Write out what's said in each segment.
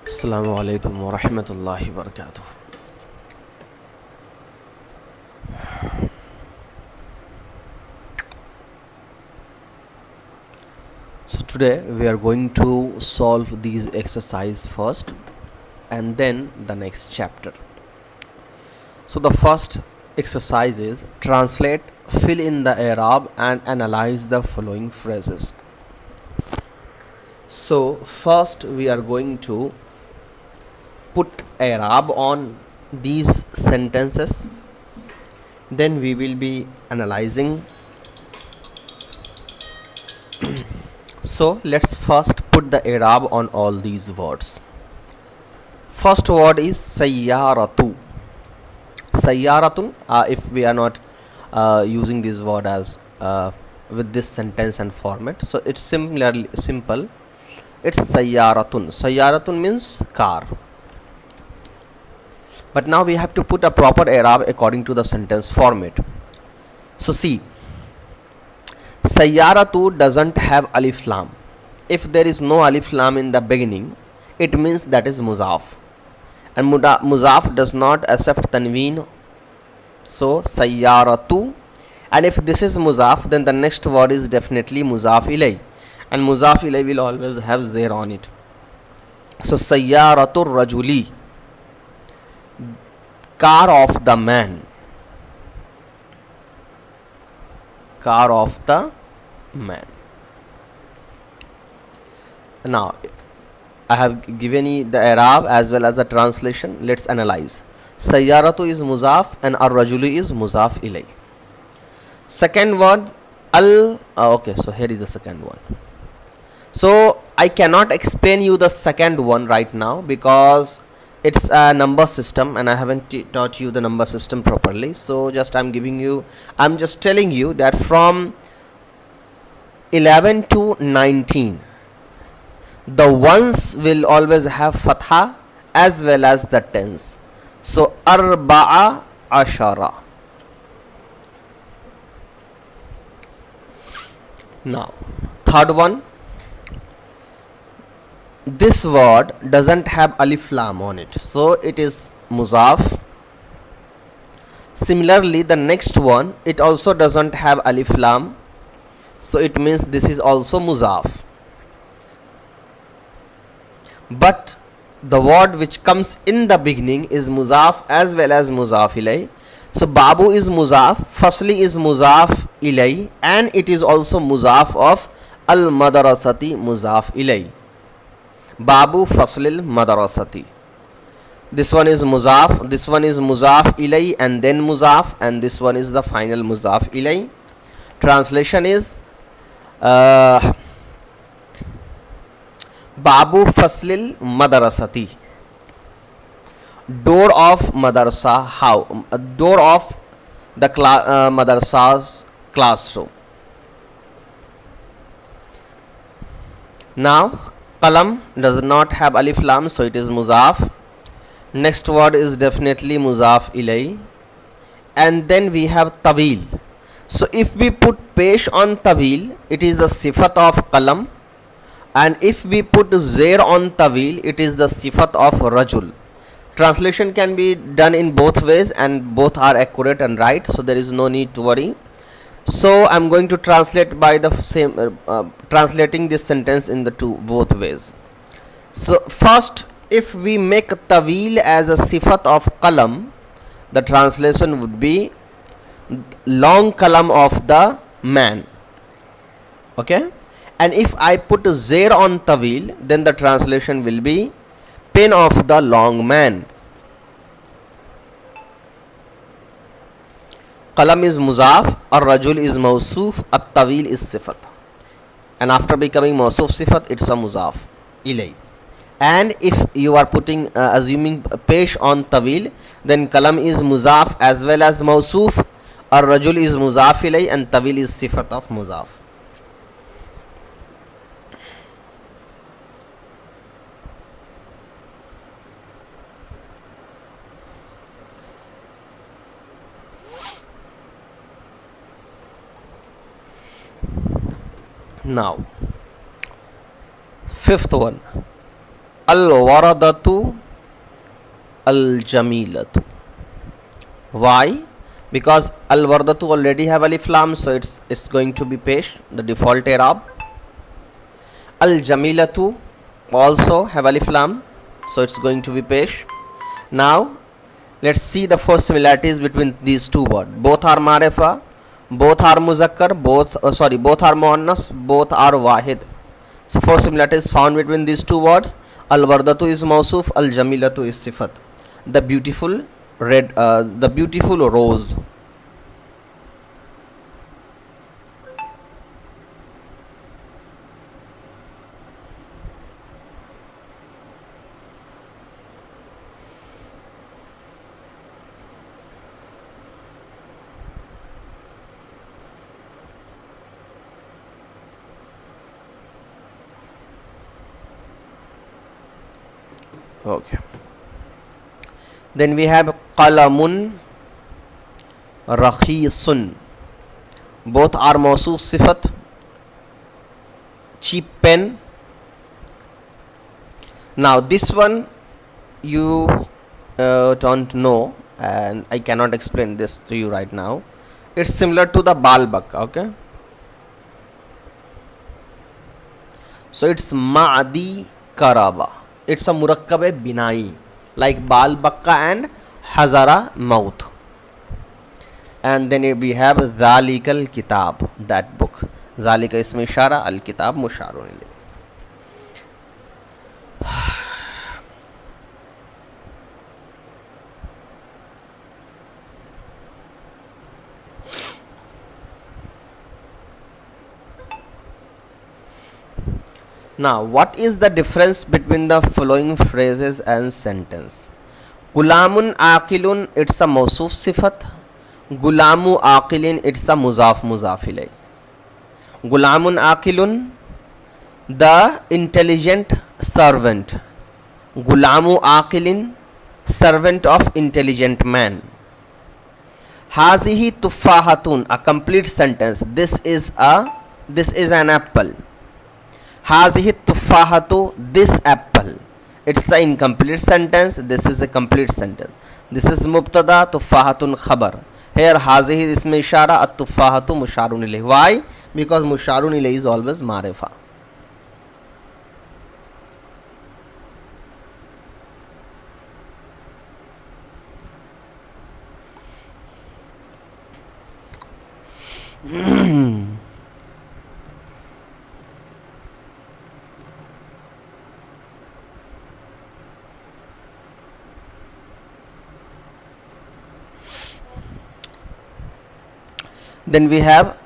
Assalam-o-Alaikum wa rahmatullahi wa barakatuh. So today we are going to solve these exercise first and then the next chapter. So the first exercise is translate, fill in the i'rab and analyze the following phrases. So first we are going to put i'rab on these sentences, then we will be analyzing. So let's first put the i'rab on all these words. First word is sayyaratu. Sayyaratun, if we are not using this word as with this sentence and format, so it's similarly simple. It's sayyaratun. Sayyaratun means car. But now we have to put a proper i'rab according to the sentence format. So see, sayyaratu doesn't have alif lam. If there is no alif lam in the beginning, it means that is muzaf, and muzaf does not accept tanween. So sayyaratu, and if this is muzaf, then the next word is definitely muzaf ilay, and muzaf ilay will always have zair on it. So sayyaratu rajuli, car of the man. Car of the man. Now I have given you the i'rab as well as the translation. Let's analyze. Sayyaratu is muzaf and ar-rajuli is muzaf ilay. Second word okay, so here is the second one. So I cannot explain you the second one right now because it's a number system and I haven't taught you the number system properly. So I'm just telling you that from 11 to 19, the ones will always have fatha as well as the tens. So arba'a ashara. Now third one, this word doesn't have alif lam on it, so it is muzaf. Similarly, the next one, it also doesn't have alif lam, so it means this is also muzaf. But the word which comes in the beginning is muzaf as well as muzaf ilay. So babu is muzaf, fasli is muzaf ilay, and it is also muzaf of al madrasati muzaf ilay. Babu faslil madrasati. This one is muzaf, this one is muzaf ilay and then muzaf, and this one is the final muzaf ilay. Translation is Babu faslil madrasati. Door of madrasa, how? Door of the madrasa's classroom. Now qalam does not have alif lam, so it is muzaf. Next word is definitely muzaf ilay, and then we have tawil. So if we put pesh on tawil, it is the sifat of qalam, and if we put zair on tawil, it is the sifat of rajul. Translation can be done in both ways and both are accurate and right, so there is no need to worry. So I'm going to translate by the same translating this sentence in the both ways. So first, if we make tawil as a sifat of qalam, the translation would be long qalam of the man. Okay, and if I put zair on tawil, then the translation will be pen of the long man. Qalam is muzaf, ar-rajul is mawsuf, at-tawil is sifat, and after becoming mawsuf sifat, it's a muzaf ilay. And if you are putting assuming pesh on tawil, then qalam is muzaf as well as mawsuf, ar-rajul is muzaf ilay, and tawil is sifat of muzaf. Now Fifth one, al-waradatu al-jamilatu. Why? Because al-waradatu already have alif lam, so it's going to be pesh, the default i'rab. Al-jamilatu also have alif lam, so it's going to be pesh. Now let's see the four similarities between these two words. Both are marifa, both are muzakkar, both are muannas, both are wahid. So four similarities found between these two words. Al-wardatu is mausuf, al-jamilatu is sifat. The beautiful the beautiful rose. Okay. Then we have qalamun rakhisun. Both are mausuf sifat. Cheap pen. Now this one you don't know, and I cannot explain this to you right now. It's similar to the bal bakka. Okay. So it's ma'adi karaba. It's a murakkabe binai, like bal bakka and hazara maut. And then we have zalikal kitab, that book. Zalika ismi ishara, al kitab musharun ilayh. Now, what is the difference between the following phrases and sentence? Gulamun aqilun, it's a mausuf sifat. Gulamu aqilin, it's a muzaf ilay. Gulamun aqilun, the intelligent servant. Gulamu aqilin, servant of intelligent man. Hazihi tuffahatun, a complete sentence. This is an apple. Hazihi tuffahatu, this apple. It's an incomplete sentence. This is a complete sentence. This is mubtada, tuffahatun khabar. Here hazihi ismi ishara, at tuffahatu musharun ilayh. Why? Because musharun ilayh is always marifa. Then we have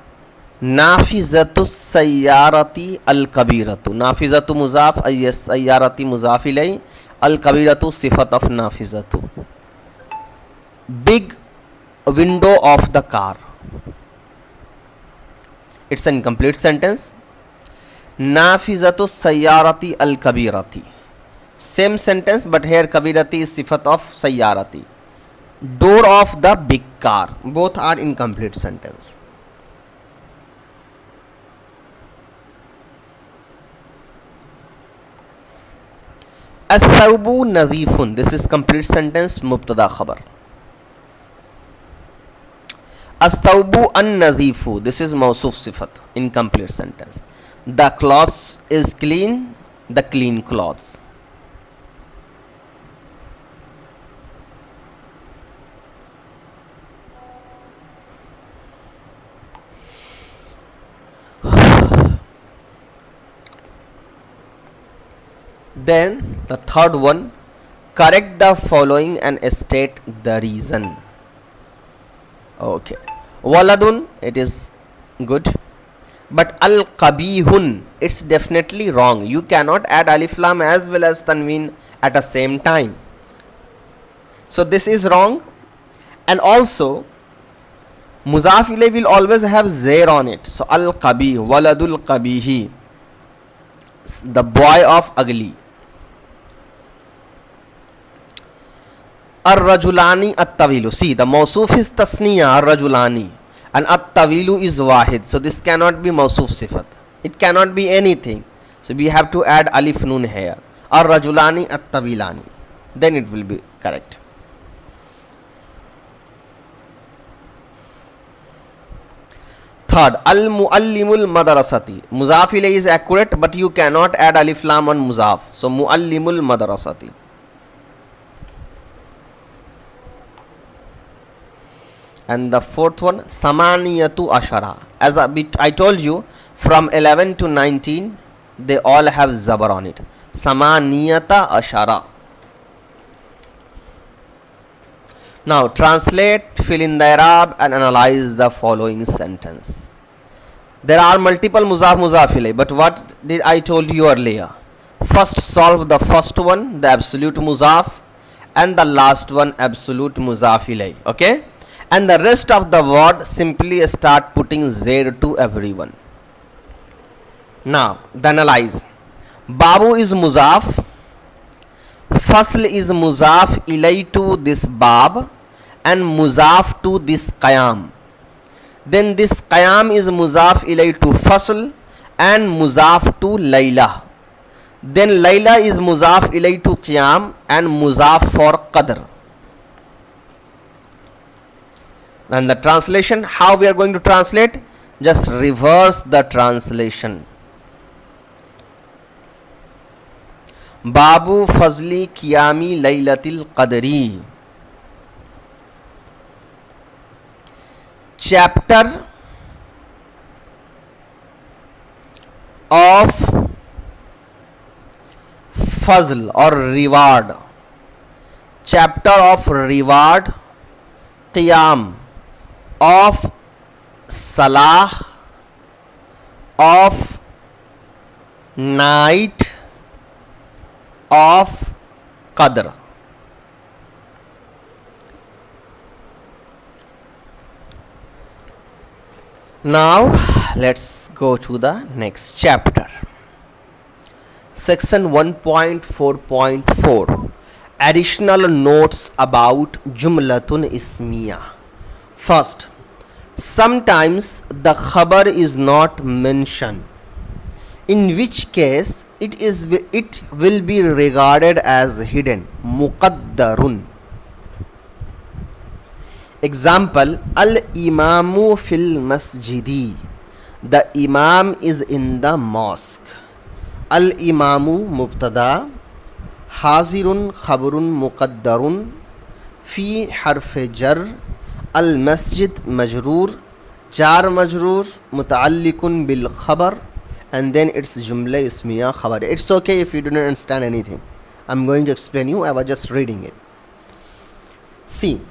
nafizatu sayyarati al-kabiratu. Nafizatu muzaf, sayyarati muzaf ilay, al-kabiratu sifat of nafizatu. Big window of the car. It's an incomplete sentence. Nafizatu sayyarati al-kabirati. Same sentence, but here kabirati is sifat of sayyarati. Door of the big car. Both are incomplete sentence. Athawbu nadhifun. This is complete sentence, mubtada khabar. Athawbu an-nadhifu. This is mausuf sifat, incomplete sentence. The clothes is clean, the clean clothes. Then the third one, correct the following and state the reason. Okay. Waladun, it is good. But al-qabihun, it's definitely wrong. You cannot add alif lam as well as tanween at the same time. So this is wrong. And also, muzaf ilay will always have zair on it. So al-qabih, waladul qabihi, the boy of ugly. Ar-rajulani at-tawilu. See, the mausuf is tasniya, ar-rajulani, and at-tawilu is wahid. So this cannot be mausuf sifat. It cannot be anything. So we have to add alif nun here. Ar-rajulani at-tawilani. Then it will be correct. Third, al-muallimul madrasati. Muzaf ilayhi is accurate, but you cannot add alif lam on muzaf. So muallimul madrasati. And the fourth one, samaniyatu ashara. As I told you, from 11 to 19, they all have zabar on it. Samaniyata ashara. Now translate, fill in the i'rab and analyze the following sentence. There are multiple muzaf ilayh, but what did I told you earlier? First solve the first one, the absolute muzaf, and the last one absolute muzaf ilayh. Okay? And the rest of the word simply start putting Z to everyone. Now, the analyze. Babu is muzaf. Fasl is muzaf ilay to this bab and muzaf to this qiyam. Then this qiyam is muzaf ilay to fasl and muzaf to layla. Then layla is muzaf ilay to qiyam and muzaf for qadr. And the translation, how we are going to translate? Just reverse the translation. Babu fazli qiyami laylatil qadri. Chapter of fazl or reward. Chapter of reward, qiyam, of salah, of night, of qadr. Now let's go to the next chapter. Section 1.4.4. Additional notes about Jumlatun Ismiya. First, sometimes the khabar is not mentioned, in which case it will be regarded as hidden, muqaddarun. Example, al-imamu fil masjidi. The imam is in the mosque. Al-imamu mubtada, hazirun khabarun muqaddarun, fi harf jar, al-masjid majroor, jar majroor, muta'alliqun bil khabar, and then it's Jumla Ismiya khabar. It's okay if you do not understand anything. I'm going to explain you. I was just reading it. See,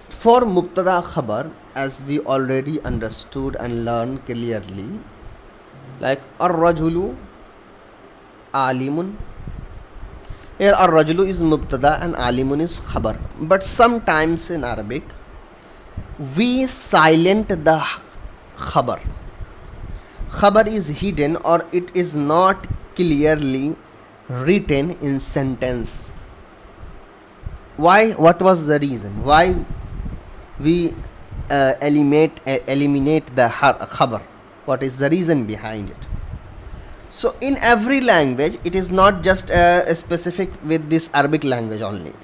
for mubtada khabar, as we already understood and learned clearly, like ar-rajulu alimun. Here ar-rajulu is mubtada and alimun is khabar. But sometimes in Arabic, we silent the khabar. Khabar is hidden or it is not clearly written in sentence. Why? What was the reason? Why we eliminate the khabar? What is the reason behind it? So in every language, it is not just specific with this Arabic language only.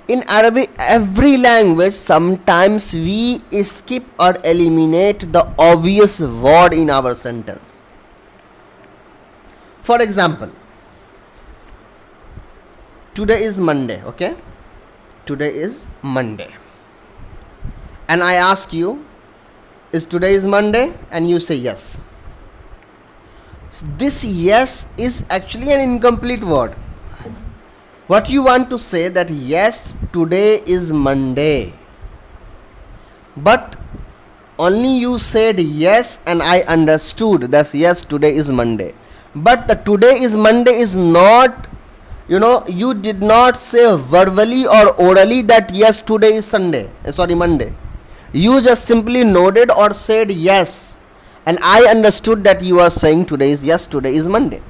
In Arabic, every language, sometimes we skip or eliminate the obvious word in our sentence. For example, today is Monday, okay? Today is Monday. And I ask you, is today is Monday? And you say yes. This yes is actually an incomplete word. What you want to say that yes, today is Monday. But only you said yes and I understood that yes, today is Monday. But the today is Monday is not, you did not say verbally or orally that yes, today is Monday. You just simply nodded or said yes. And I understood that you are saying today is Monday.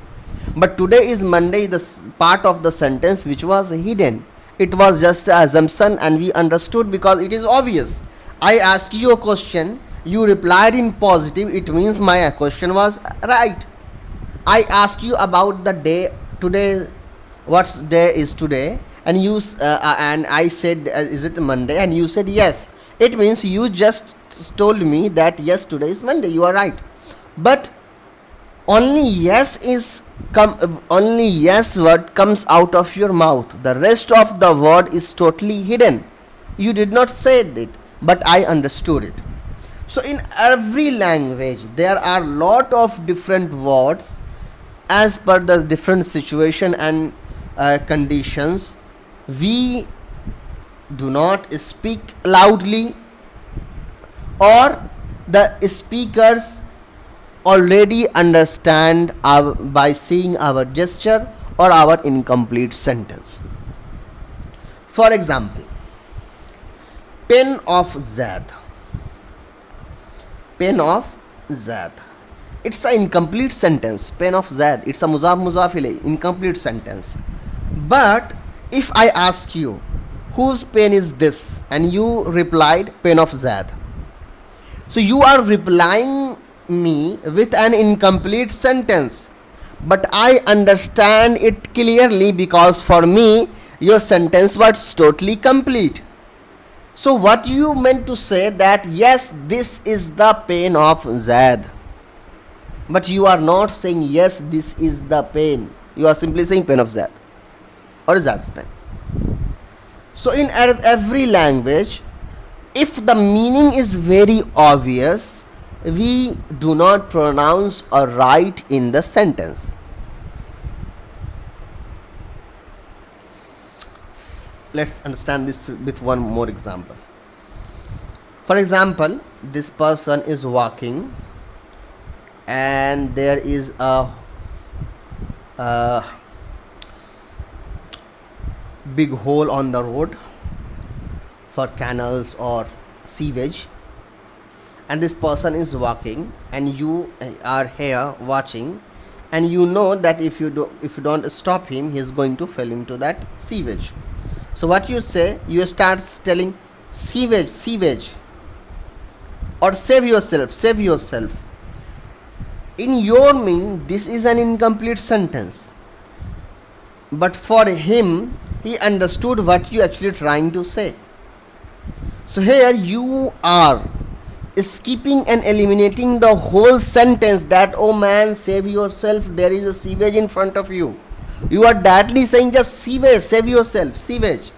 But today is Monday, the part of the sentence which was hidden. It was just an assumption and we understood because it is obvious. I asked you a question, you replied in positive, it means my question was right. I asked you about the day today, what day is today, and and I said, is it Monday? And you said yes. It means you just told me that yes, today is Monday. You are right, but only only yes word comes out of your mouth. The rest of the word is totally hidden. You did not say it, but I understood it. So in every language there are lot of different words as per the different situation and conditions. We do not speak loudly, or the speakers already understand by seeing our gesture or our incomplete sentence. For example, pen of Zad. Pen of Zad. It's an incomplete sentence. Pen of Zad. It's a muzaf ilay, incomplete sentence. But if I ask you, whose pen is this? And you replied, pen of Zad. So you are replying me with an incomplete sentence, but I understand it clearly because for me your sentence was totally complete. So what you meant to say that yes, this is the pen of Zad, but you are not saying yes, this is the pen. You are simply saying pen of Zad or Zad's pen. So in every language, if the meaning is very obvious, we do not pronounce or write in the sentence. Let's understand this with one more example. For example, this person is walking and there is a big hole on the road for canals or sewage, and this person is walking and you are here watching, and you know that if you don't stop him, he is going to fall into that sewage. So what you say, you start telling sewage, or save yourself. In your meaning, this is an incomplete sentence, but for him, he understood what you actually trying to say. So here you are skipping and eliminating the whole sentence that, oh man, save yourself, there is a sewage in front of you. You are directly saying just sewage, save yourself, sewage.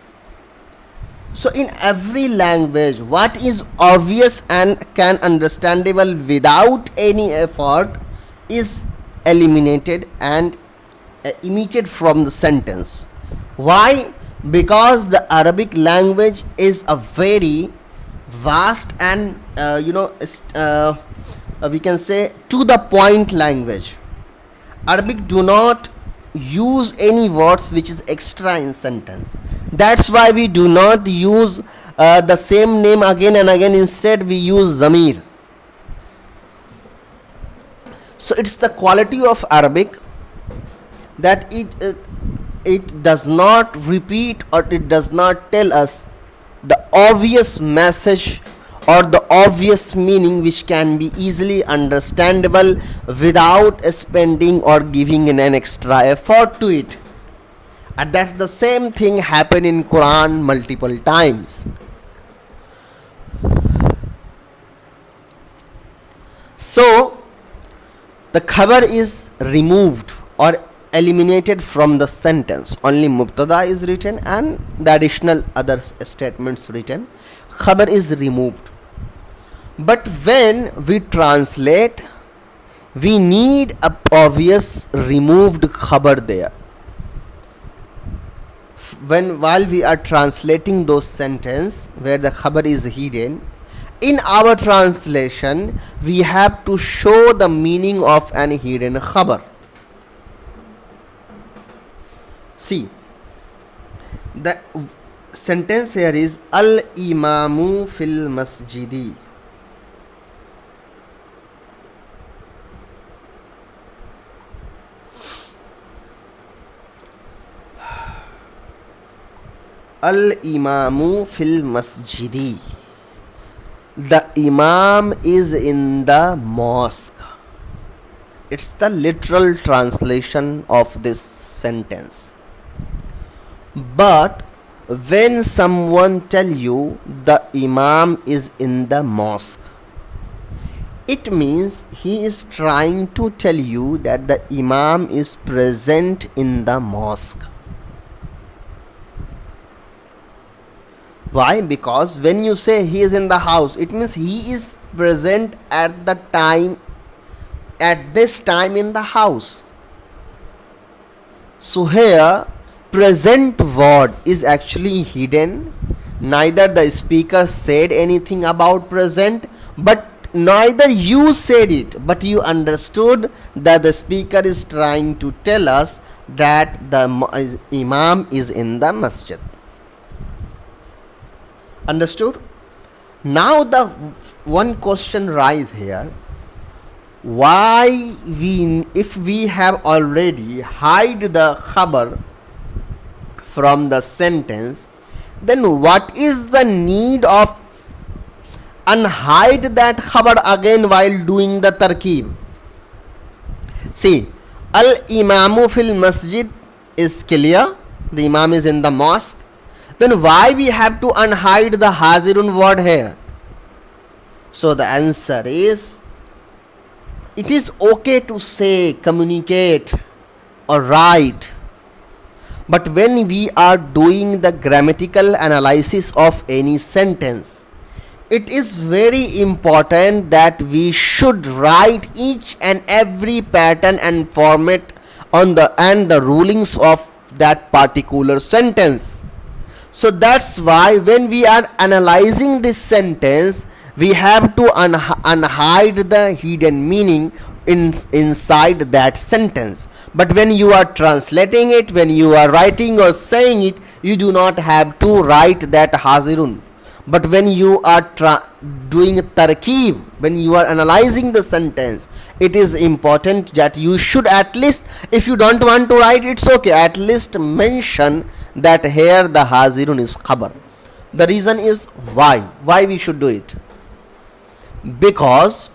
So in every language, what is obvious and can understandable without any effort is eliminated and omitted from the sentence. Why? Because the Arabic language is a very vast and we can say to the point language. Arabic do not use any words which is extra in sentence. That's why we do not use the same name again and again. Instead we use zamir. So it's the quality of Arabic that it does not repeat or it does not tell us the obvious message or the obvious meaning which can be easily understandable without spending or giving an extra effort to it. And that's the same thing happen in Quran multiple times. So the khabar is removed or eliminated from the sentence. Only mubtada is written and the additional other statements written. Khabar is removed. But when we translate, we need a obvious removed khabar there. While we are translating those sentences where the khabar is hidden, in our translation we have to show the meaning of an hidden khabar. See, the sentence here is al-imamu fil masjidi. Al-imamu fil masjidi. The imam is in the mosque. It's the literal translation of this sentence. But when someone tell you the Imam is in the mosque, it means he is trying to tell you that the Imam is present in the mosque. Why? Because when you say he is in the house, it means he is present at this time in the house. So here present word is actually hidden. Neither the speaker said anything about present, but neither you said it, but you understood that the speaker is trying to tell us that the Imam is in the masjid. Understood? Now the one question rise here: why if we have already hide the khabar from the sentence, then what is the need of unhide that khabar again while doing the tarkib? See, al-imamu fil masjid is clear, the Imam is in the mosque. Then why we have to unhide the hazirun word here? So the answer is, it is okay to say, communicate or write, but when we are doing the grammatical analysis of any sentence, it is very important that we should write each and every pattern and format and the rulings of that particular sentence. So that's why when we are analyzing this sentence, we have to unhide the hidden meaning inside that sentence. But when you are translating it, when you are writing or saying it, you do not have to write that hazirun. But when you are doing tarkib, when you are analyzing the sentence, it is important that you should at least, if you don't want to write, it's okay, at least mention that here the hazirun is khabar. The reason is why we should do it. Because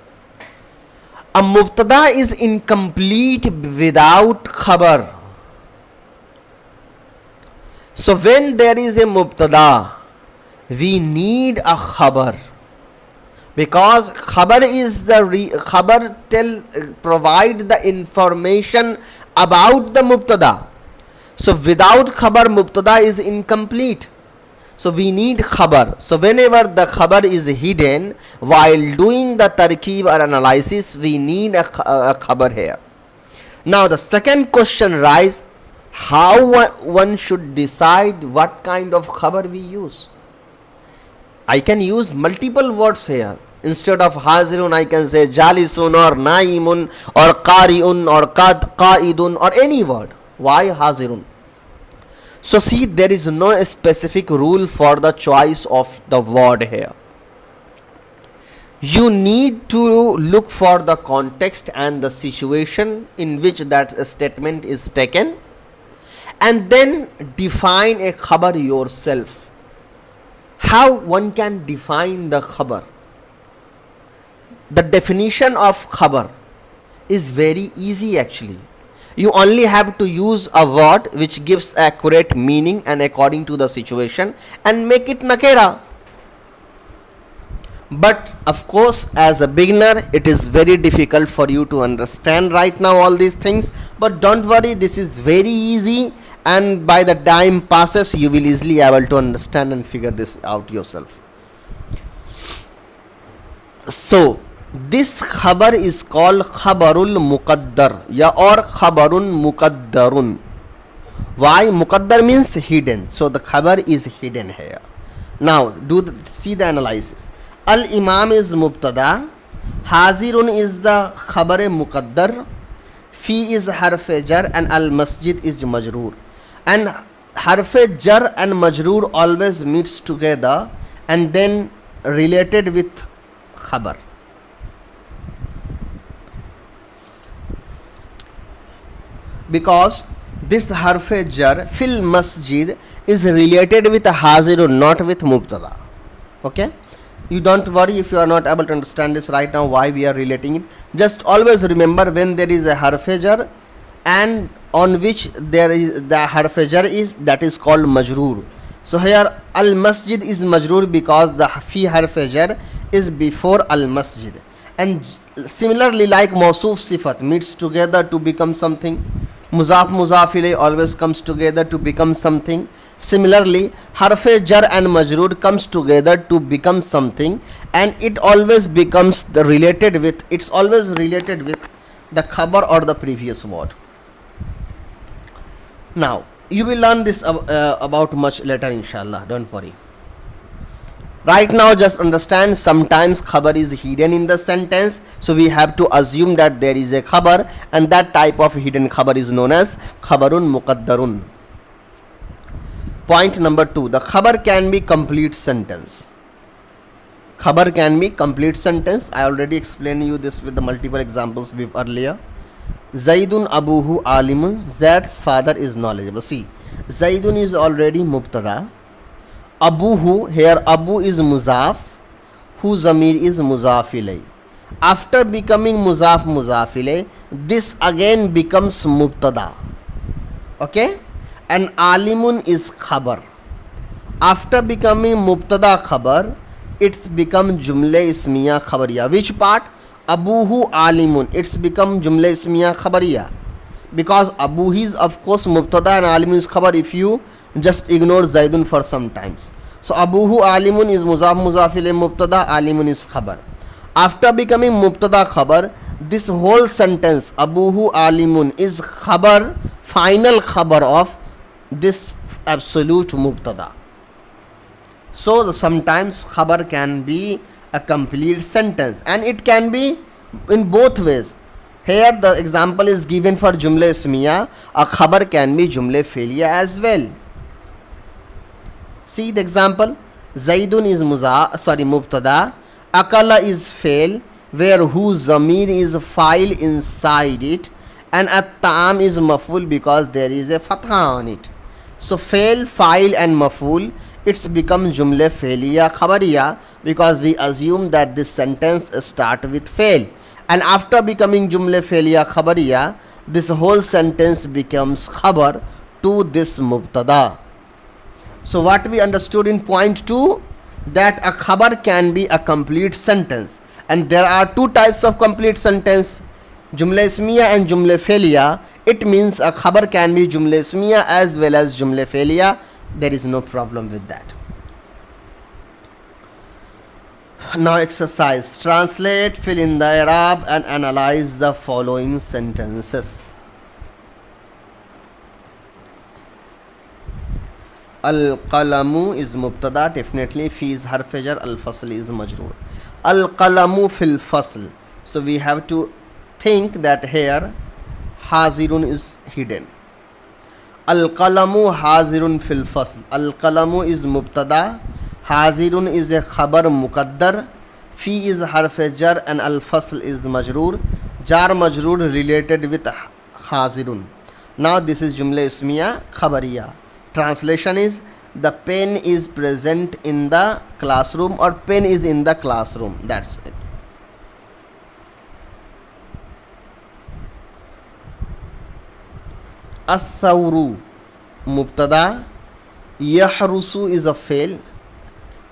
a mubtada is incomplete without khabar. So when there is a mubtada, we need a khabar, because khabar is the khabar provide the information about the mubtada. So without khabar, mubtada is incomplete. So we need khabar. So whenever the khabar is hidden while doing the tarkib or analysis, we need a khabar here. Now the second question rises: how one should decide what kind of khabar we use? I can use multiple words here. Instead of hazirun, I can say jalisun or naimun or qari'un or qa'idun or any word. Why hazirun? So see, there is no specific rule for the choice of the word here. You need to look for the context and the situation in which that statement is taken, and then define a khabar yourself. How one can define the khabar? The definition of khabar is very easy actually. You only have to use a word which gives accurate meaning and according to the situation, and make it nakira. But of course, as a beginner, it is very difficult for you to understand right now all these things. But don't worry, this is very easy, and by the time passes, you will easily able to understand and figure this out yourself. So this khabar is called khabarul muqaddar or khabarun muqaddarun. Why? Muqaddar means hidden. So the khabar is hidden here. Now see the analysis. Al imam is mubtada, hazirun is the khabar muqaddar, fi is harf jar, and al masjid is majroor. And harf jar and majroor always meets together and then related with khabar. Because this harf jar fil masjid is related with hazirun, not with mubtada. Okay. You don't worry if you are not able to understand this right now, why we are relating it. Just always remember, when there is a harf-e-jar and on which there is the harf-e-jar is, that is called majroor. So here al masjid is majroor because the fi harf-e-jar is before al masjid. And similarly, like mawsoof sifat meets together to become something, muzaf muzaf ilay always comes together to become something. Similarly, harf-e-jar and majroor comes together to become something, and it always becomes it's always related with the khabar or the previous word. Now you will learn this about much later, inshallah, don't worry. Right now just understand, sometimes khabar is hidden in the sentence, so we have to assume that there is a khabar, and that type of hidden khabar is known as khabarun muqaddarun. Point number 2, the khabar can be complete sentence. Khabar can be complete sentence. I already explained you this with the multiple examples earlier. Zaidun abuhu alimun, Zaid's father is knowledgeable. See, Zaidun is already mubtada. Abuhu, here abu is muzaf, hu zamir is muzaf ilay. After becoming muzaf ilay, this again becomes mubtada. Okay? And alimun is khabar. After becoming mubtada khabar, it's become jumla ismiya khabariya. Which part? Abuhu alimun, it's become jumla ismiya khabariya, because abu is of course mubtada and alimun is khabar if you just ignore zaidun for some times. So abuhu alimun is muzaf ilay mubtada, alimun is khabar. After becoming mubtada khabar, this whole sentence abuhu alimun is khabar, final khabar of this absolute mubtada. So sometimes khabar can be a complete sentence, and it can be in both ways. Here the example is given for jumla ismiya, a khabar can be jumla fe'liya as well. See the example, Zaidun is mubtada, akala is fail, where hu zamir is file inside it, and at-ta'am is maf'ul because there is a fatha on it. So fail, file and maf'ul, it's become jumla fe'liya khabariya, because we assume that this sentence start with fail, and after becoming jumla fe'liya khabariya, this whole sentence becomes khabar to this mubtada. So what we understood in point 2, that a khabar can be a complete sentence, and there are two types of complete sentence, jumla ismiya and jumla fe'liya. It means a khabar can be jumla ismiya as well as jumla fe'liya. There is no problem with that. Now exercise, translate, fill in the i'rab and analyze the following sentences. Al-qalamu is mubtada, definitely. Fi is harf-e-jar, al-fasl is majroor. Al-qalamu fil fasl. So we have to think that here hazirun is hidden. Al-qalamu hazirun fil fasl. Al-qalamu is mubtada, hazirun is a khabar muqaddar, fi is harf-e-jar and al-fasl is majroor. Jar majroor related with hazirun. Now this is jumla ismiya khabariya. Translation is, the pen is present in the classroom, or pen is in the classroom. That's it. Ath-thawru mubtada, yahrusu is a fail.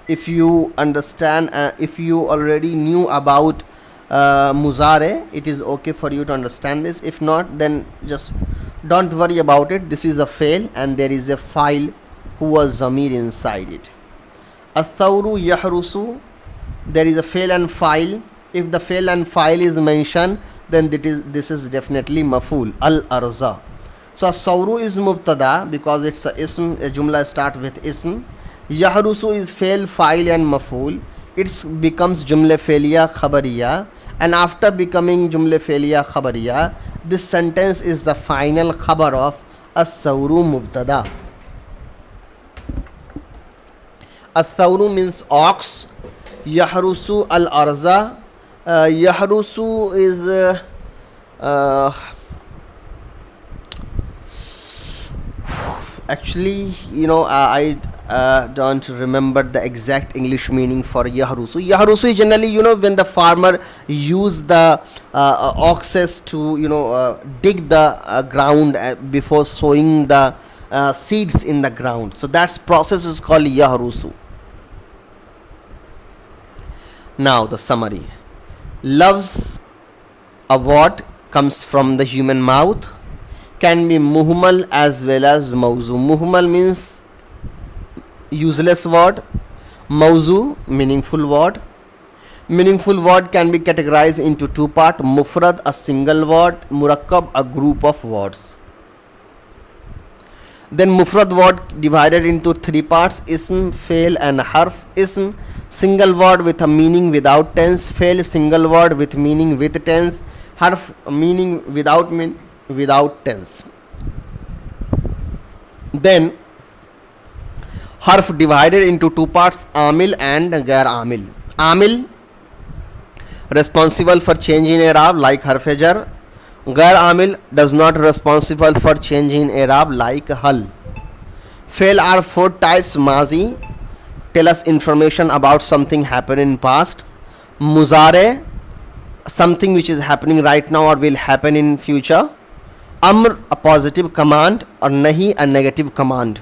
If you understand, if you already knew about muzare, it is okay for you to understand this. If not, then just don't worry about it. This is a fail, and there is a file who was zamir inside it. Ath-thawru yahrusu, there is a fail and file. If the fail and file is mentioned, then this is definitely maf'ul, al-arza. So as-sawru is mubtada because it's a ism, a jumla start with ism. Yahrusu is fail, file and maf'ul. It becomes jumla fe'liya khabariya, and after becoming jumla fe'liya khabariya, this sentence is the final khabar of as-sawru mubtada. As-sawru means ox. Yahrusu al-arza. Yahrusu is actually, I don't remember the exact English meaning for yahrusu. Yahrusu is generally, when the farmer use the oxes to, dig the ground before sowing the seeds in the ground. So that process is called yahrusu. Now the summary. Loves, a word comes from the human mouth, can be muhmal as well as mawzu. Muhmal means useless word, mawzu meaningful word. Meaningful word can be categorized into two parts: mufrad, a single word; murakkab, a group of words. Then mufrad word divided into three parts: ism, fail and harf. Ism, single word with a meaning without tense. Fail, single word with meaning with tense. Harf, meaning without tense. Then harf divided into two parts: amil and gair amil. Amil, responsible for change in i'rab like harf jar. Gair amil, does not responsible for change in i'rab like hal. Fail are four types: mazi, tell us information about something happened in past; muzare, something which is happening right now or will happen in future; amr, a positive command; or nahi, a negative command.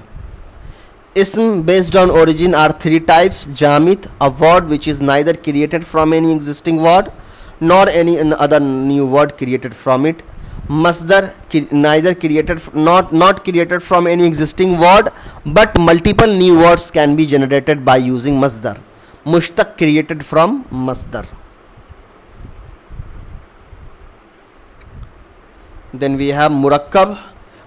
Ism based on origin are three types: jamid, a word which is neither created from any existing word nor any other new word created from it; masdar, neither created not created from any existing word, but multiple new words can be generated by using masdar; mushtaq, created from masdar. Then we have murakkab.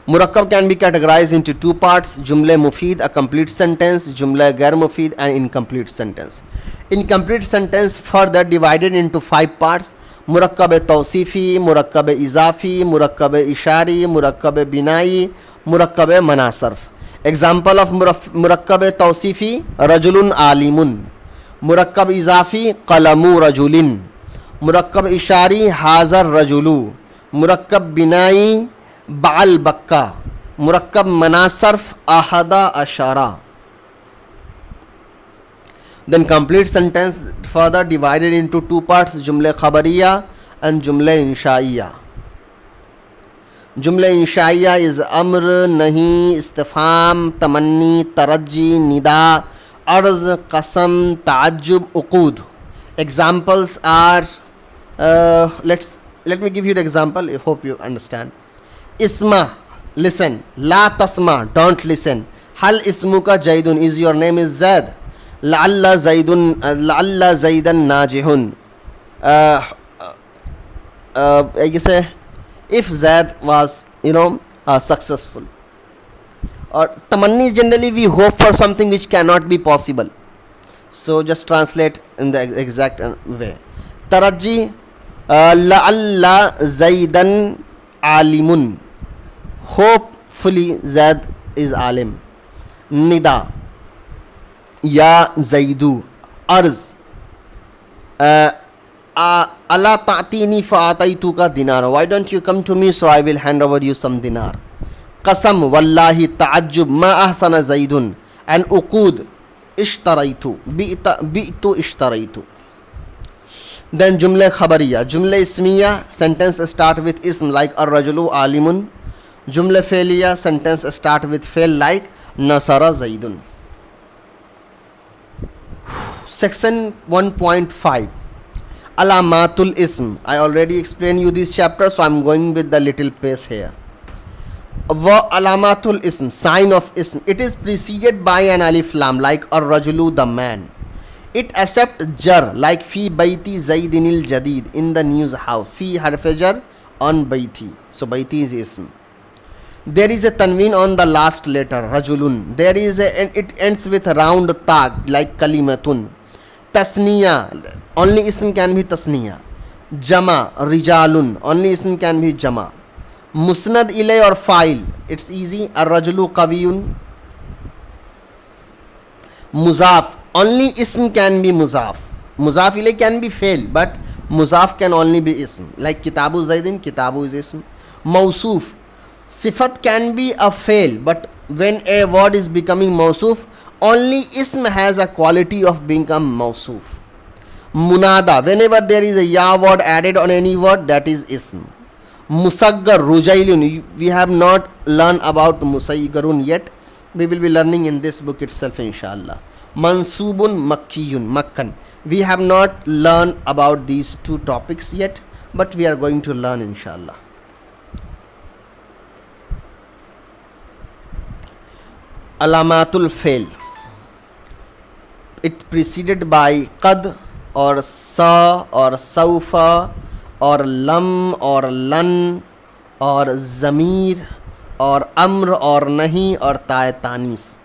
Murakkab can be categorized into two parts: jumla mufid, a complete sentence; jumla gair mufid, an incomplete sentence. Incomplete sentence further divided into five parts: murakkab tawsifi, murakkab izafi, murakkab ishari, murakkab binai, murakkab manasarf. Example of murakkab tawsifi: rajulun alimun; murakkab izafi: qalamu rajulin; murakkab ishari: hazar rajulu; murakkab binai: ba'al bakka; murakkab manasarf: ahada ashara. Then complete sentence further divided into two parts: jumla khabariya and jumla inshaiya. Jumla inshaiya is amr, nahi, istifham, tamanni, taraji, nida, arz, qasam, ta'ajjub, uqud. Examples are, let me give you the example. I hope you understand. Isma, listen; la tasma, don't listen; hal ismuka jaidun, is your name is Zaid; la'alla zaidan najihun. You say, if Zaid was successful. Or tamanni is generally we hope for something which cannot be possible, so just translate in the exact way. Taraji, la'alla zaidan alimun, hopefully Zaid is alim. Nida, ya zaidu. Arz, ala ta'tini fa'ataituka dinar, why don't you come to me so I will hand over you some dinar. Qasam, wallahi, ta'ajjub, ma ahsana zaidun. And uqud, ishtaraitu, bi'tu ishtaraitu. Then jumla khabariya. Jumla ismiya, sentence start with ism like ar-rajulu alimun. Jumla failiya, sentence start with fail like nasara zaidun. Section 1.5, alamatul ism. I already explained you this chapter, so I am going with the little pace here. Alamatul ism, sign of ism. It is preceded by an alif lam like ar-rajulu, the man. It accepts jar like fi baiti zaidinil jadid, in the news house. Fi harf jar on baiti, so baiti is ism. There is a tanween on the last letter, rajulun. There is it ends with round ta like kalimatun. Tasniya, only ism can be tasniya. Jama, rijalun, only ism can be jama. Musnad ilay or file, it's easy. Ar-rajulu qawiyun. Muzaf, only ism can be muzaf. Muzaf ilay can be fail, but muzaf can only be ism. Like kitabu zaidin, kitabu is ism. Mausuf, sifat can be a fail, but when a word is becoming mausuf, only ism has a quality of become mawsuf. Munada, whenever there is a ya word added on any word, that is ism. Musaggar, rujailun, we have not learned about musaygarun yet. We will be learning in this book itself, inshallah. Mansubun, makkiyun, makkan. We have not learned about these two topics yet, but we are going to learn, inshallah. Alamatul fail. It preceded by qad or sa or saufa or lam or lan or zamir or amr or nahi or ta'i tanis.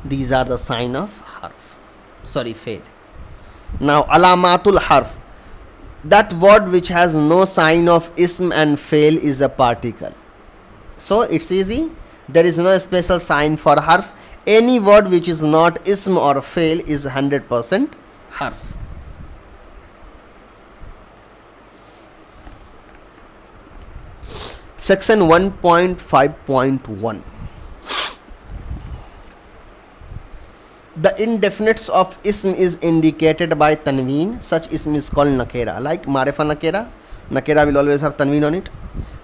These are the sign of fail. Now alamatul harf, that word which has no sign of ism and fail is a particle. So it's easy, there is no special sign for harf. Any word which is not ism or fail is 100% harf. Section 1.5.1. The indefinites of ism is indicated by tanween. Such ism is called nakira. Like marifa nakira, nakira will always have tanween on it.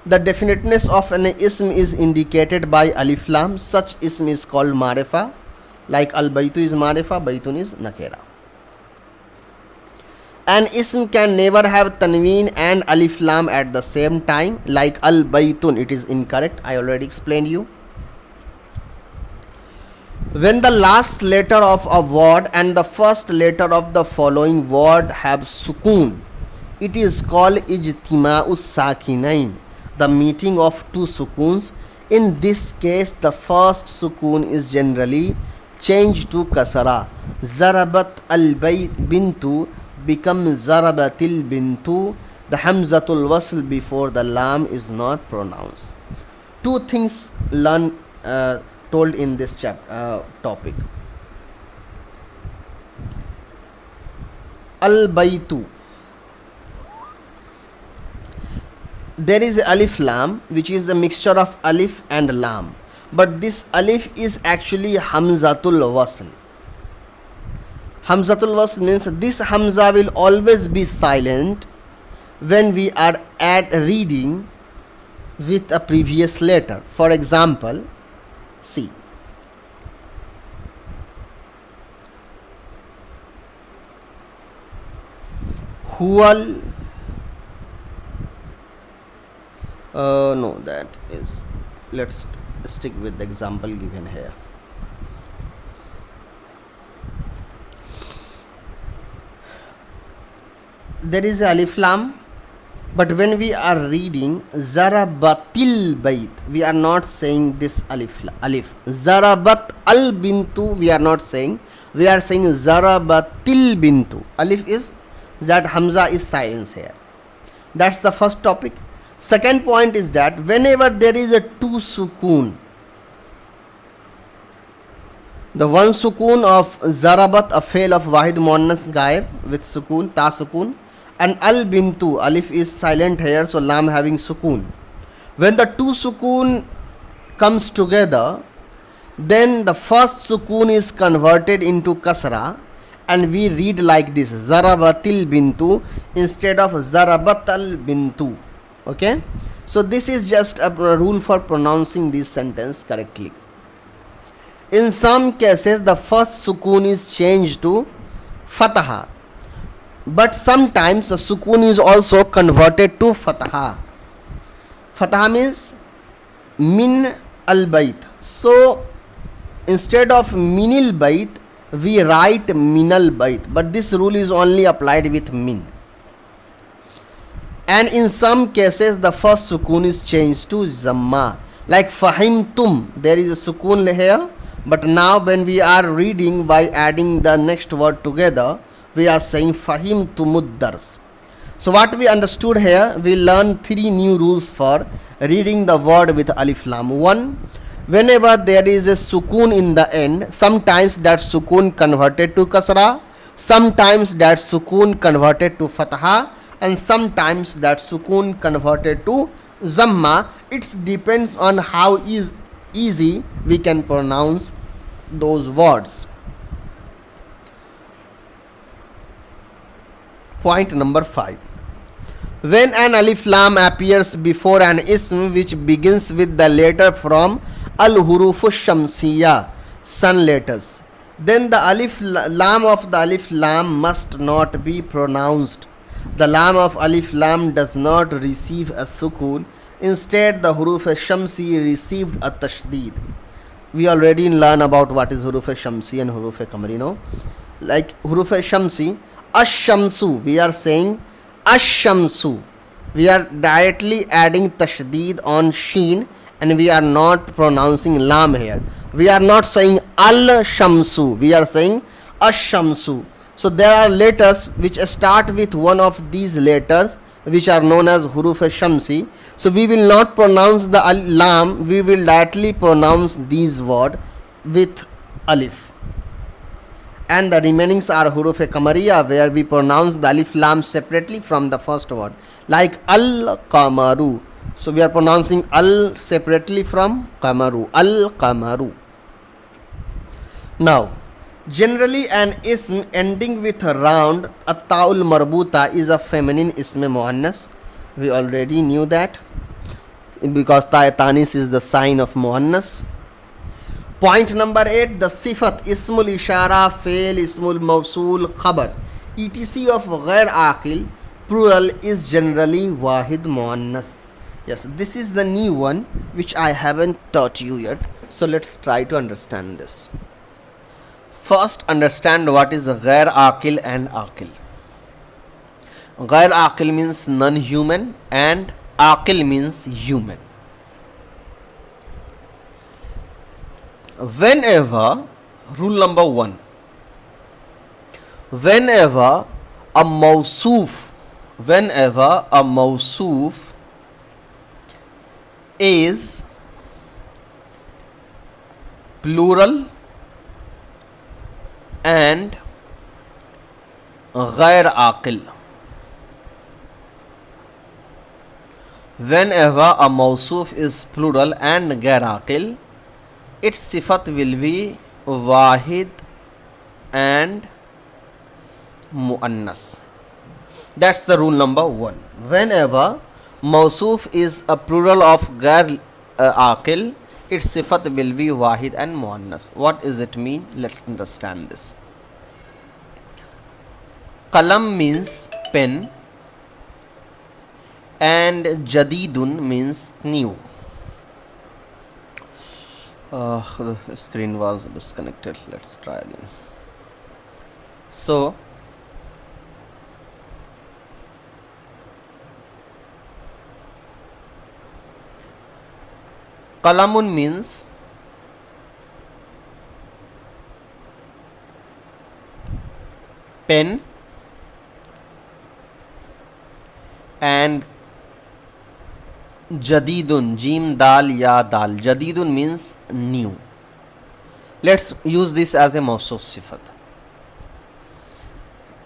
The definiteness of an ism is indicated by alif lam. Such ism is called marifa. Like al baytu is marifa, baytun is nakira. An ism can never have tanween and alif lam at the same time. Like al baytun, it is incorrect. I already explained you. When the last letter of a word and the first letter of the following word have sukoon, it is called ijtima'us sakinain, the meeting of two sukoons. In this case, the first sukoon is generally changed to kasara. Zarabat al-bayt bintu becomes zarabatil bintu. The hamzatul wasl before the lam is not pronounced. Two things told in this topic. Al-baytu, there is alif lam which is a mixture of alif and lam, but this alif is actually hamzatul wasl. Hamzatul wasl means this hamza will always be silent when we are reading with a previous letter. For example, see, huwal, no, that is, let's stick with the example given here. There is alif lam, but when we are reading zarabatil bayt, we are not saying this alif. Zarabat al bintu, we are not saying, we are saying zarabatil bintu. Alif is, that hamza is silence here. That's the first topic. Second point is that whenever there is a two sukoon, the one sukoon of zarabat, a fail of wahid muannas ghaib with sukoon, ta sukoon, and al bintu, alif is silent here, so lam having sukoon. When the two sukoon comes together, then the first sukoon is converted into kasra and we read like this, zarabatil bintu instead of zarabatal bintu. Okay, so this is just a rule for pronouncing this sentence correctly. In some cases the first sukoon is changed to fataha, but sometimes the sukoon is also converted to fataha. Fataha means min al bayt, so instead of minil bayt we write minal bayt, but this rule is only applied with min. And in some cases the first sukoon is changed to zamma, like fahimtum, there is a sukoon here, but now when we are reading by adding the next word together, we are saying fahimtumud dars. So what we understood here, we learned three new rules for reading the word with alif lam. One, whenever there is a sukoon in the end, sometimes that sukoon converted to kasra, sometimes that sukoon converted to fataha, and sometimes that sukoon converted to zamma, it depends on how easy we can pronounce those words. Point number 5. When an alif lam appears before an ism which begins with the letter from al-hurufu shamsiya, sun letters, then the alif lam of the alif lam must not be pronounced. The lam of alif lam does not receive a sukun. Instead, the huruf shamsi received a tashdeed. We already learn about what is huruf shamsi and huruf kamari, no? Like huruf shamsi, ash-shamsu, we are saying ash-shamsu. We are directly adding tashdeed on sheen and we are not pronouncing lam here. We are not saying al-shamsu, we are saying ash-shamsu. So there are letters which start with one of these letters which are known as huruf shamsi. So we will not pronounce the lam, we will directly pronounce these words with alif. And the remainings are huruf kamariya, where we pronounce the alif lam separately from the first word, like al-qamaru. So we are pronouncing al separately from qamaru, al-qamaru. Now, generally an ism ending with a round at-ta'ul marbuta is a feminine ism muannas. We already knew that because tanis is the sign of muannas. Point number 8, the sifat ismul ishara, fail, ismul mawsul, khabar, etc. of ghair aqil plural is generally wahid muannas. Yes, this is the new one which I haven't taught you yet. So let's try to understand this. First, understand what is ghair aqil and aqil. Ghair aqil means non-human and aqil means human. Whenever, rule number 1, whenever a mawsoof is plural and ghair aqil, whenever a mawsoof is plural and ghair aqil, its sifat will be wahid and muannas. That's the rule number 1. Whenever mawsoof is a plural of ghair aqil, its sifat will be wahid and muannas. What does it mean? Let's understand this. Qalam means pen and jadidun means new. The screen was disconnected. Let's try again. So qalamun means pen and jadidun, jim dal ya dal, jadidun means new. Let's use this as a mawsoof sifat.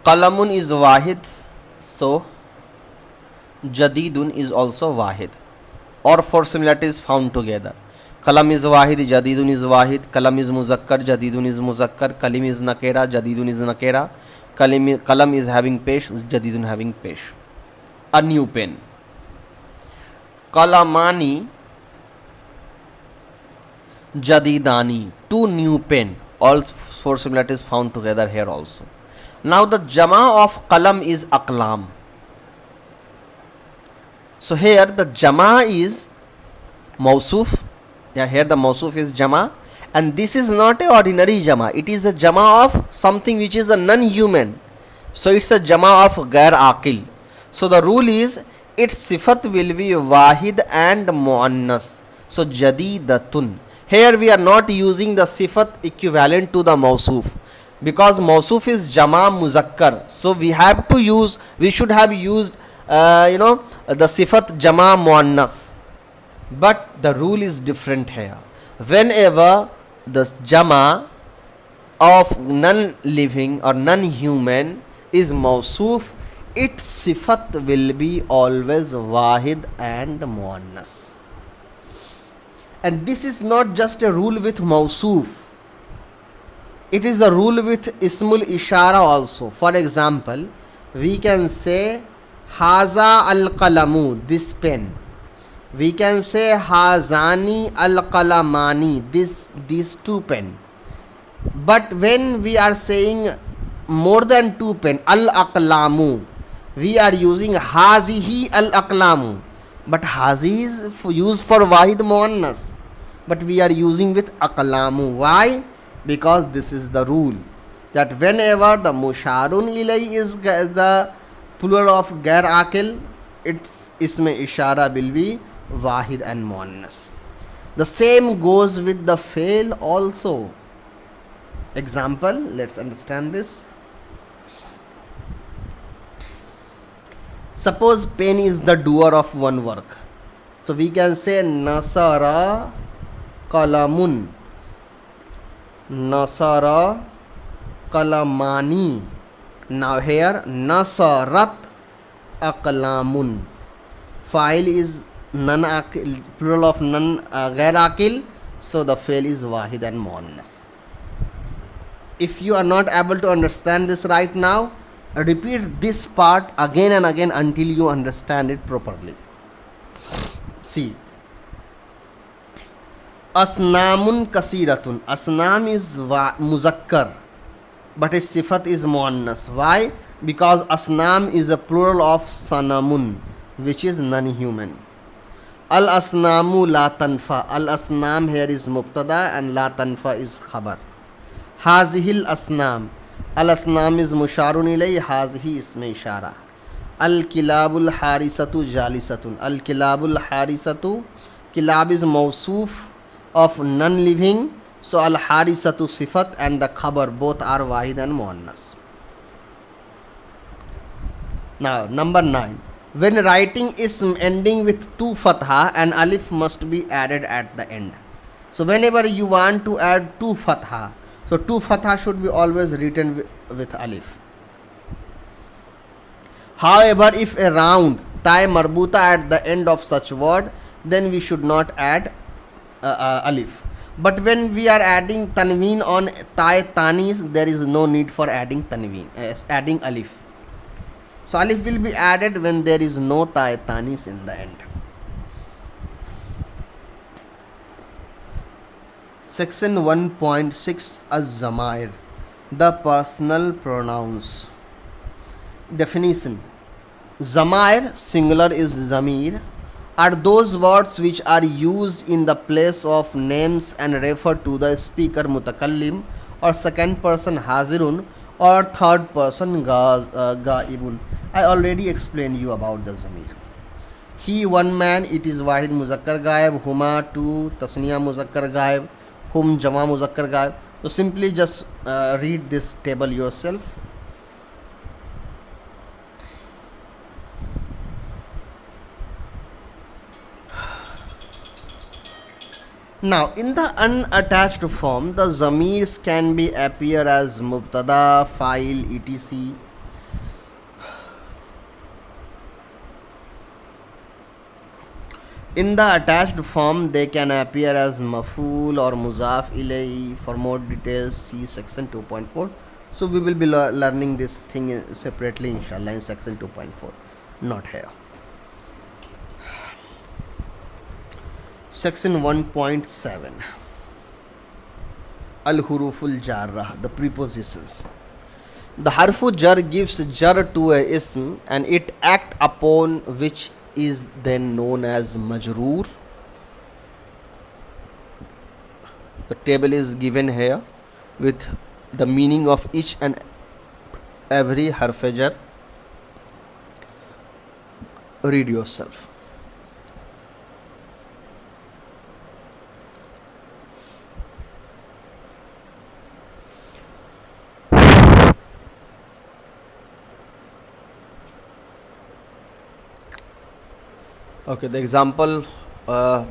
Qalamun is wahid, so jadidun is also wahid, or four similarities found together. Qalam is wahid, jadidun is wahid, qalam is muzakkar, jadidun is muzakkar, kalim is nakera, jadidun is nakera, qalam is having pesh, jadidun having pesh. A new pen. Qalamani, jadidani, two new pen. All four similarities found together here also. Now the jama of qalam is aqlam. So here the jama is mawsoof. Yeah, here the mawsoof is jama, and this is not a ordinary jama. It is a jama of something which is a non-human. So it's a jama of ghair aqil. So the rule is its sifat will be wahid and muannas. So jadidatun. Here we are not using the sifat equivalent to the mawsoof, because mawsoof is jama muzakkar. So we should have used the sifat jama muannas. But the rule is different here. Whenever the jama of non-living or non-human is mawsoof, its sifat will be always wahid and muannas. And this is not just a rule with mausoof, it is a rule with ismul ishara also. For example, we can say haza al qalamu, this pen. We can say hazani al qalamani, these two pen. But when we are saying more than two pen, al aqlamu, we are using hazihi al aqlamu. But hazi is used for wahid muannas, but we are using with aqlamu. Why? Because this is the rule that whenever the musharun ilay is the plural of gair akil, its isme ishara will be wahid and muannas. The same goes with the fail also. Example, let's understand this. Suppose pen is the doer of one work, so we can say nasara qalamun, nasara qalamani. Now here nasarat aqlamun, file is non akil, plural of non ghair akil, so the fail is wahid and muannas. If you are not able to understand this right now, repeat this part again and again until you understand it properly. See, asnamun kasiratun, asnam is muzakkar, but its sifat is muannas. Why? Because asnam is a plural of sanamun, which is non-human. Al asnamu la tanfa, al asnam here is mubtada and la tanfa is khabar. Hazihil asnam, al asnam is musharun ilay, hazihi isme ishara. Al kilabul harisatu jalisatun, al kilabul harisatu, kilab is mawsoof of non-living, so al harisatu sifat and the khabar both are wahid and muannas. Now number 9, when writing ism ending with two fatha, an alif must be added at the end. So whenever you want to add two fatha, so two fatha should be always written with alif. However, if a round ta marbuta at the end of such word, then we should not add alif. But when we are adding tanween on ta tanis, there is no need for adding tanween, adding alif. So alif will be added when there is no ta tanis in the end. Section 1.6, Az-Zamair, the personal pronouns. Definition. Zamair, singular is zamir, are those words which are used in the place of names and refer to the speaker mutakallim or second person hazirun or third person gaibun. I already explained you about the zamir. He, one man, it is wahid muzakkar gaib, huma, two, tasniya muzakkar gaib, hum, jama muzakkar gaib. So simply just read this table yourself. Now in the unattached form, the zamirs can be appear as mubtada, file, etc. In the attached form, they can appear as maf'ul or muzaf ilay. For more details, see section 2.4. So we will be learning this thing separately, inshallah, in section 2.4, not here. Section 1.7, Al-Huruful Jarrah, the prepositions. The harfu jar gives jar to a ism and it act upon which is then known as majroor. The table is given here with the meaning of each and every harf jar. Read yourself. Okay, the example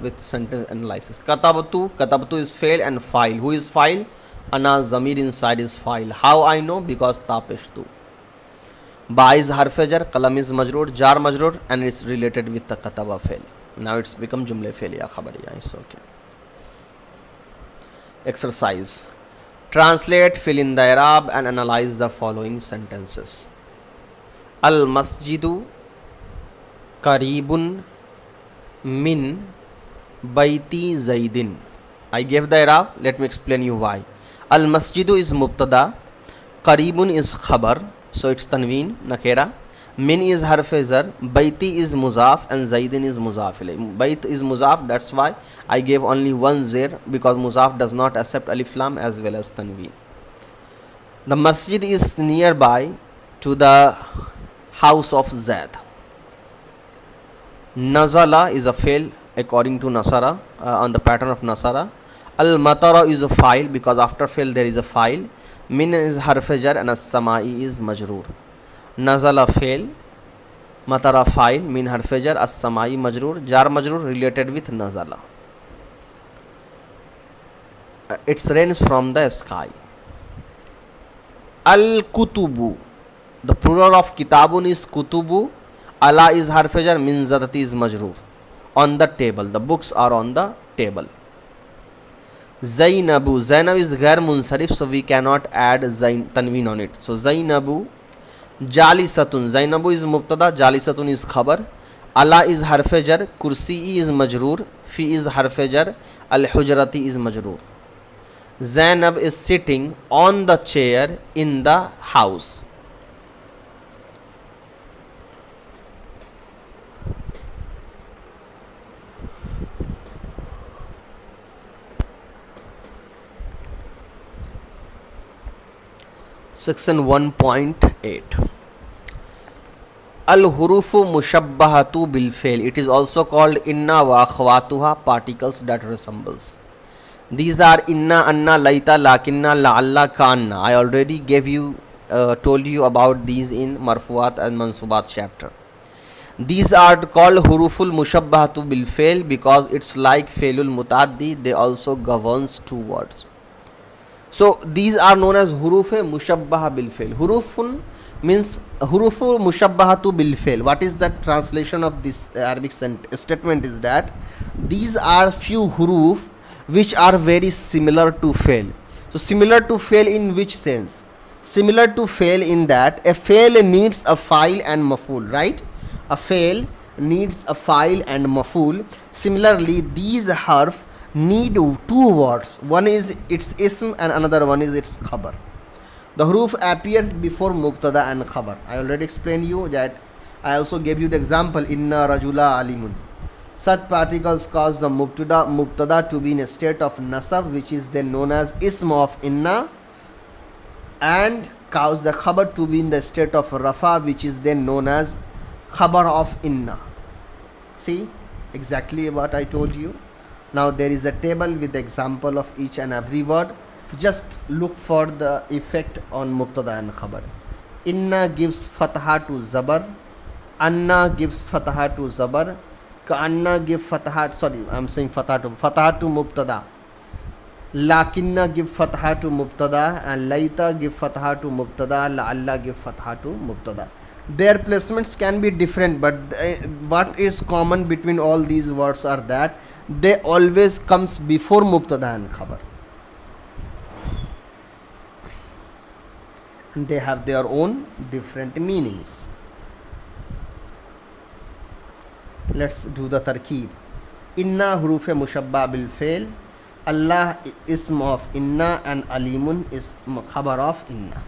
with sentence analysis. Katabtu is fail and file. Who is file? Ana zamir inside is file. How I know? Because tapishtu. Ba is harf jar, qalam is majroor, jar majroor, and it's related with the kataba fail. Now it's become jumle failiya khabariya. It's okay. Exercise. Translate, fill in the i'rab and analyze the following sentences. Al masjidu qaribun min baiti zaidin. I gave the i'rab. Let me explain you why. Al masjidu is mubtada, qaribun is khabar, so it's tanween nakira. Min is harf jar, baiti is muzaf, and zaidin is muzaf ilayh. Bait is muzaf, that's why I gave only one zer, because muzaf does not accept alif lam as well as tanween. The masjid is nearby to the house of Zaid. Nazala is a fail according to Nasara, on the pattern of Nasara. Al matara is a file, because after fail there is a file. Min is harf jar and as-samai is majroor. Nazala fail, matara file, min harf jar, as-samai majroor, jar majroor related with nazala. It rains from the sky. Al kutubu, the plural of kitabun is kutubu. Ala is harf jar, min zadati is majroor. On the table, the books are on the table. Zainabu, Zainab is ghair munsarif, so we cannot add tanween on it. So Zainabu. Jalisatun, Zainabu is mubtada, Jalisatun is khabar. Ala is harf jar, kursi is majroor, fi is harf jar, al hujrati is majroor. Zainab is sitting on the chair in the house. Section 1.8. Al-hurufu mushabbahatu bil fail. It is also called inna wa akhwatuha, particles that resembles. These are inna, anna, laita, lakinna, la'alla, kanna. I already told you about these in marfuat and mansubat chapter. These are called huruful mushabbahatu bil fail because it's like failul mutaddi. They also governs two words. So these are known as huruf mushabbaha bil fail. Hurufun means hurufu mushabbahatu bil fail. What is the translation of this Arabic statement is that these are few huruf which are very similar to fail. So similar to fail in which sense? Similar to fail in that a fail needs a file and maf'ul, right? A fail needs a file and maf'ul. Similarly, these harf need two words. One is its ism and another one is its khabar. The huruf appears before mubtada and khabar. I already explained you that. I also gave you the example inna rajula alimun. Such particles cause the mubtada to be in a state of nasab, which is then known as ism of inna, and cause the khabar to be in the state of rafa, which is then known as khabar of inna. See exactly what I told you. Now there is a table with the example of each and every word. Just look for the effect on mubtada and khabar. Inna gives fatha to zabar, anna gives fatha to zabar, Anna give fatha, sorry, I'm saying fatha to mubtada. Lakinna give fatha to mubtada, and laita give fatha to mubtada, la'alla give fatha to mubtada. Their placements can be different, but what is common between all these words are that they always comes before mubtada and khabar. And they have their own different meanings. Let's do the tarkeeb. Inna huruf mushabba bil fail. Allah ism of inna and alimun is khabar of inna.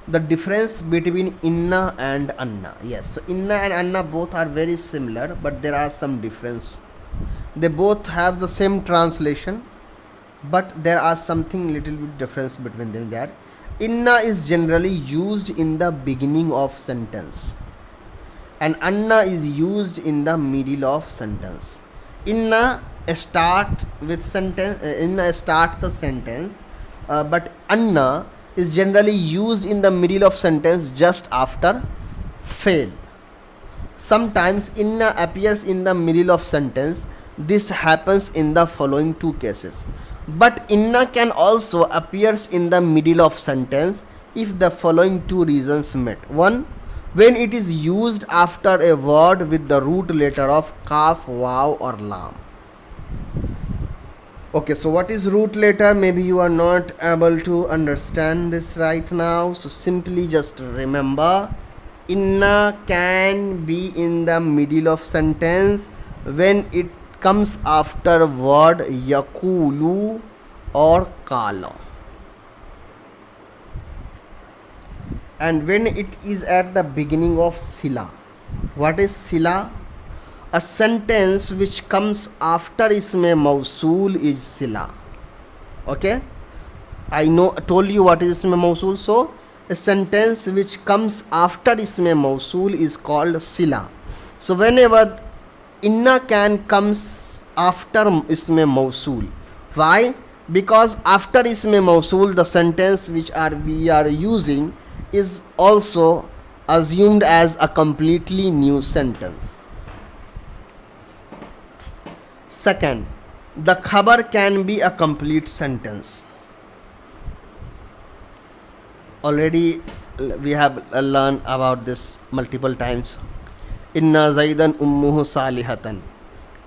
The difference between inna and anna. Yes, so inna and anna both are very similar, but there are some difference. They both have the same translation, but there are something little bit difference between them. There inna is generally used in the beginning of sentence and anna is used in the middle of sentence. Inna start with sentence, inna start the sentence, but anna is generally used in the middle of sentence just after fail. Sometimes inna appears in the middle of sentence This happens in the following two cases. But inna can also appear in the middle of sentence if the following two reasons met. One, when it is used after a word with the root letter of kaf, waw or lam. Okay, so what is root letter? Maybe you are not able to understand this right now. So simply just remember, inna can be in the middle of sentence when it comes after word yakulu or kala, and when it is at the beginning of sila. What is sila? A sentence which comes after isme mausool is sila. Okay, I told you what is isme mausool. So a sentence which comes after isme mausool is called sila. So whenever inna can comes after isme mausool. Why? Because after isme mausool the sentence which we are using is also assumed as a completely new sentence. Second, the khabar can be a complete sentence. Already we have learned about this multiple times. Inna Zaidan ummuhu salihatan.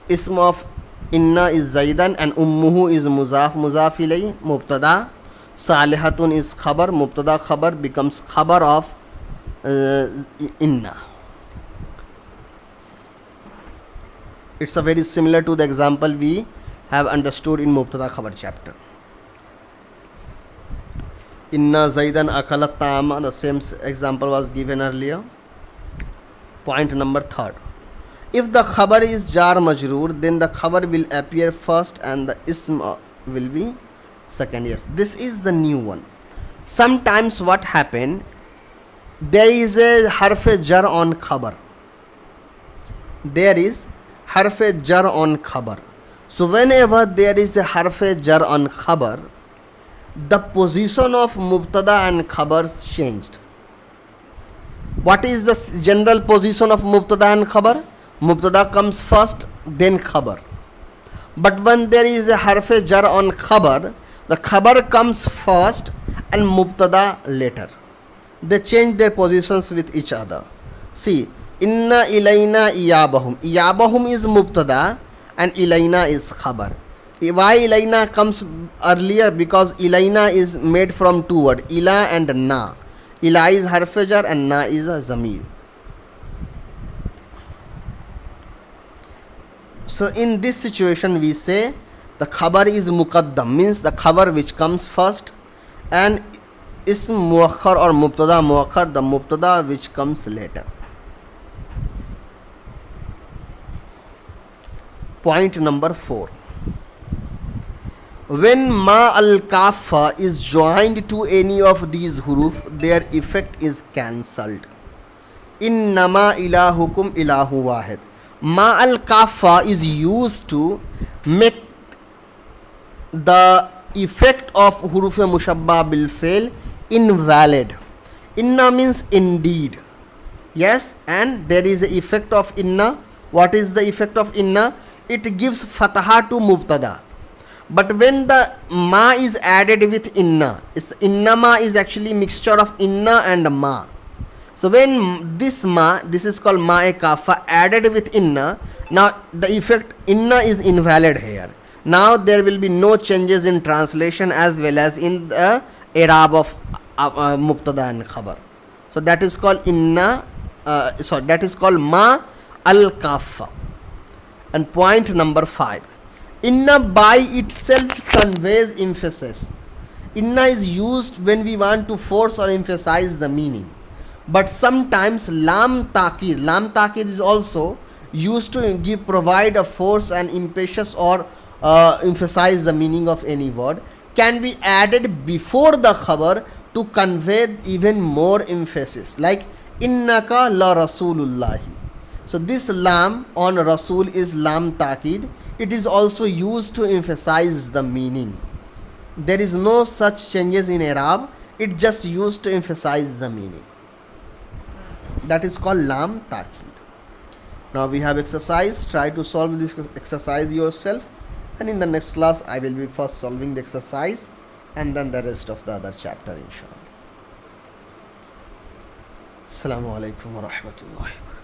Ism of inna is Zaidan and ummuhu is muzaf ilayhi, mubtada. Salihatun is khabar, mubtada khabar becomes khabar of inna. It's a very similar to the example we have understood in mubtada khabar chapter. Inna Zaidan akalat ta'ama, the same example was given earlier. Point number third. If the khabar is jar majroor, then the khabar will appear first and the ism will be second. Yes, this is the new one. Sometimes what happen, there is a harf jar on khabar. There is harf jar on khabar. So whenever there is a harf jar on khabar, the position of mubtada and khabar changed. What is the general position of mubtada and khabar? Mubtada comes first, then khabar. But when there is a harf jar on khabar, the khabar comes first and mubtada later. They change their positions with each other. See, inna ilayna iyabahum. Iyabahum is mubtada and ilayna is khabar. Why ilayna comes earlier? Because ilayna is made from two words, ila and na. Ila is harf jar and na is a zamir. So in this situation we say the khabar is muqaddam, means the khabar which comes first, and ism muakhar or mubtada muakhar, the mubtada which comes later. Point number 4. When ma al kafa is joined to any of these huruf, their effect is cancelled. Innama ilahukum ilahu wahid. Ma al kafa is used to make the effect of huruf mushabba bil fail invalid. Inna means indeed. Yes, and there is the effect of inna. What is the effect of inna? It gives fataha to mubtada. But when the ma is added with inna, inna ma is actually mixture of inna and ma. So when this ma, this is called ma-e kafa, added with inna, now the effect inna is invalid here. Now there will be no changes in translation as well as in the i'rab of mubtada and khabar. So that is called inna, that is called ma al kafa. And point number 5. Inna by itself conveys emphasis. Inna is used when we want to force or emphasize the meaning. But sometimes lam taqid is also used to provide a force and emphasis or emphasize the meaning of any word, can be added before the khabar to convey even more emphasis, like innaka la rasulullahi. So this lam on rasul is lam taqid. It is also used to emphasize the meaning. There is no such changes in i'rab. It just used to emphasize the meaning. That is called lam taqid. Now we have exercise. Try to solve this exercise yourself, and in the next class I will be first solving the exercise and then the rest of the other chapter, inshallah. Assalamu-Alaikum wa rahmatullahi wa barakatuh.